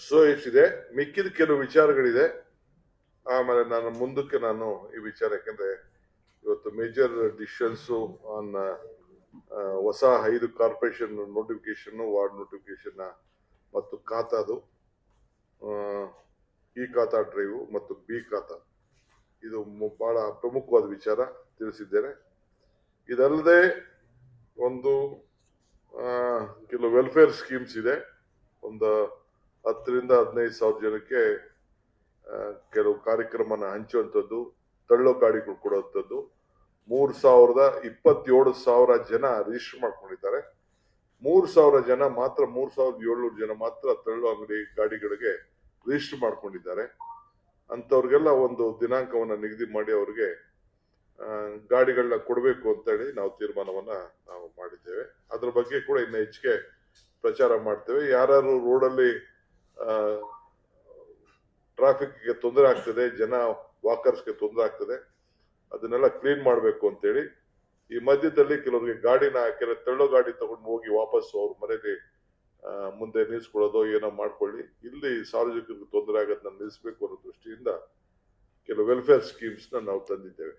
So ಇಷ್ಟಿದೆ. ಮಿಕ್ಕಿದ ಕೆಲವು ವಿಚಾರಗಳಿದೆ. ಆಮೇಲೆ ನಾನು ಮುಂದಕ್ಕೆ ಈ ವಿಚಾರ, ಯಾಕಂದ್ರೆ ಇವತ್ತು ಮೇಜರ್ ಡಿಸಿಷನ್ಸ್ ಆನ್ ಹೊಸ 5 ಕಾರ್ಪೊರೇಷನ್ ನೋಟಿಫಿಕೇಶನ್, ವಾರ್ಡ್ ನೋಟಿಫಿಕೇಶನ್ ಮತ್ತು ಖಾತಾದು, ಈ ಖಾತಾ ಡ್ರೈವ್ ಮತ್ತು ಬಿ ಖಾತಾ, ಇದು ಬಹಳ ಪ್ರಮುಖವಾದ ವಿಚಾರ ತಿಳಿಸಿದ್ದೇನೆ. ಇದಲ್ಲದೆ ಒಂದು ಕೆಲವು ವೆಲ್ಫೇರ್ ಸ್ಕೀಮ್ಸ್ ಇದೆ. ಒಂದು 10 ರಿಂದ 15 ಸಾವಿರ ಜನಕ್ಕೆ ಕೆಲವು ಕಾರ್ಯಕ್ರಮನ ಹಂಚುವಂಥದ್ದು, ತಳ್ಳೋ ಗಾಡಿಗಳು ಕೊಡುವಂಥದ್ದು. 3,27,000 ಜನ ರಿಜಿಸ್ಟರ್ ಮಾಡ್ಕೊಂಡಿದ್ದಾರೆ. 3,000 ಜನ ಮಾತ್ರ, 3,700 ಜನ ಮಾತ್ರ ತಳ್ಳೋ ಅಂಗಡಿ ಗಾಡಿಗಳಿಗೆ ರಿಜಿಸ್ಟರ್ ಮಾಡ್ಕೊಂಡಿದ್ದಾರೆ. ಅಂತವ್ರಿಗೆಲ್ಲ ಒಂದು ದಿನಾಂಕವನ್ನ ನಿಗದಿ ಮಾಡಿ ಅವ್ರಿಗೆ ಗಾಡಿಗಳನ್ನ ಕೊಡಬೇಕು ಅಂತೇಳಿ ನಾವು ತೀರ್ಮಾನವನ್ನ ಮಾಡಿದ್ದೇವೆ. ಅದ್ರ ಬಗ್ಗೆ ಕೂಡ ಇನ್ನು ಹೆಚ್ಚಿಗೆ ಪ್ರಚಾರ ಮಾಡ್ತೇವೆ. ಯಾರು ರೋಡಲ್ಲಿ ಟ್ರಾಫಿಕ್ಗೆ ತೊಂದರೆ ಆಗ್ತದೆ, ಜನ ವಾಕರ್ಸ್ಗೆ ತೊಂದರೆ ಆಗ್ತದೆ, ಅದನ್ನೆಲ್ಲ ಕ್ಲೀನ್ ಮಾಡಬೇಕು ಅಂತೇಳಿ. ಈ ಮಧ್ಯದಲ್ಲಿ ಕೆಲವರಿಗೆ ಕೆಲವು ತಳ್ಳೋ ಗಾಡಿ ತಗೊಂಡು ಹೋಗಿ ವಾಪಸ್ ಅವ್ರ ಮನೆಯಲ್ಲಿ ಮುಂದೆ ನಿಲ್ಸ್ಕೊಳ್ಳೋದು ಏನೋ ಮಾಡ್ಕೊಳ್ಳಿ, ಇಲ್ಲಿ ಸಾರ್ವಜನಿಕರಿಗೆ ತೊಂದರೆ ಆಗೋದನ್ನ ನಿಲ್ಲಿಸಬೇಕು ಅನ್ನೋ ದೃಷ್ಟಿಯಿಂದ ಕೆಲವು ವೆಲ್ಫೇರ್ ಸ್ಕೀಮ್ಸ್ ನಾವು ತಂದಿದ್ದೇವೆ.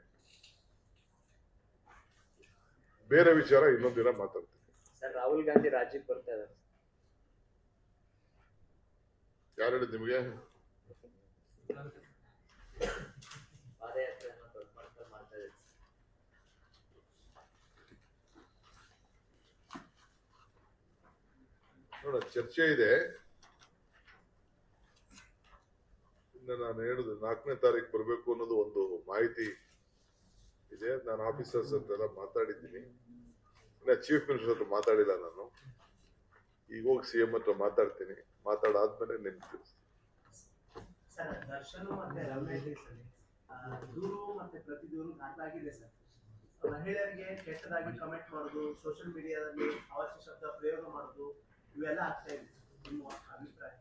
ಬೇರೆ ವಿಚಾರ ಇನ್ನೊಂದಿನ ಮಾತಾಡ್ತೀವಿ. ಸರ್, ರಾಹುಲ್ ಗಾಂಧಿ ರಾಜ್ಯಕ್ಕೆ ಬರ್ತಾ ಇದ್ದಾರೆ. ಯಾರು ಹೇಳಿದ್ ನಿಮಗೆ? ನೋಡ, ಚರ್ಚೆ ಇದೆ. ಇನ್ನು ನಾನು ಹೇಳುದು 4ನೇ ತಾರೀಕು ಬರಬೇಕು ಅನ್ನೋದು ಒಂದು ಮಾಹಿತಿ ಇದೆ. ನಾನು ಆಫೀಸರ್ಸ್ ಅಂತೆಲ್ಲ ಮಾತಾಡಿದ್ದೀನಿ. ಇನ್ನ ಚೀಫ್ ಮಿನಿಸ್ಟರ್ ಹತ್ರ ಮಾತಾಡಿಲ್ಲ ನಾನು. ಈಗ ಹೋಗಿ CM ಹತ್ರ ಮಾತಾಡ್ತೀನಿ. ಮಾತಾಡಾದ್ಮೇಲೆ ನಿಮ್ಗೆ ತಿಳಿಸ್ತೀನಿ. ಸರ್, ದರ್ಶನ್ ಮತ್ತೆ ರಮೇಶ್ ದೂರು ಮತ್ತೆ ಪ್ರತಿ ದೂರು ದಾಖಲಾಗಿದೆ ಸರ್. ಮಹಿಳೆಯರಿಗೆ ಕೆಟ್ಟದಾಗಿ ಕಮೆಂಟ್ ಮಾಡೋದು, ಸೋಷಿಯಲ್ ಮೀಡಿಯಾದಲ್ಲಿ ಅವಾಚ್ಯ ಶಬ್ದ ಪ್ರಯೋಗ ಮಾಡೋದು, ಇವೆಲ್ಲ ಆಗ್ತಾ ಇದೆ. ನಿಮ್ಮ ಅಭಿಪ್ರಾಯ?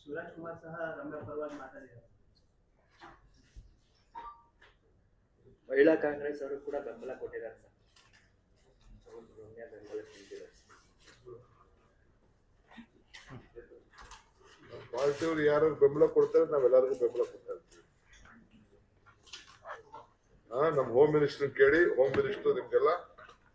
ಶಿವರಾಜ್ ಕುಮಾರ್ ಸಹ ರಮ್ಯಾ ಪರವಾಗಿ ಮಾತಾಡಿದ್ದಾರೆ. ಮಹಿಳಾ ಕಾಂಗ್ರೆಸ್ ಅವರು ಕೂಡ ಬೆಂಬಲ ಕೊಟ್ಟಿದ್ದಾರೆ ಸರ್. ಬೆಂಬಲ ಕೊಟ್ಟಿದ್ದಾರೆ. ಪಾರ್ಟಿಯವರು ಯಾರು ಬೆಂಬಲ ಕೊಡ್ತಾರೆ, ನಾವೆಲ್ಲರಿಗೂ ಬೆಂಬಲ ಕೊಡ್ತಾ ಇರ್ತೀವಿ. ನಮ್ಮ ಹೋಮ್ ಮಿನಿಸ್ಟರ್ ಕೇಳಿ, ಹೋಮ್ ಮಿನಿಸ್ಟರ್ ನಿಮ್ಗೆಲ್ಲ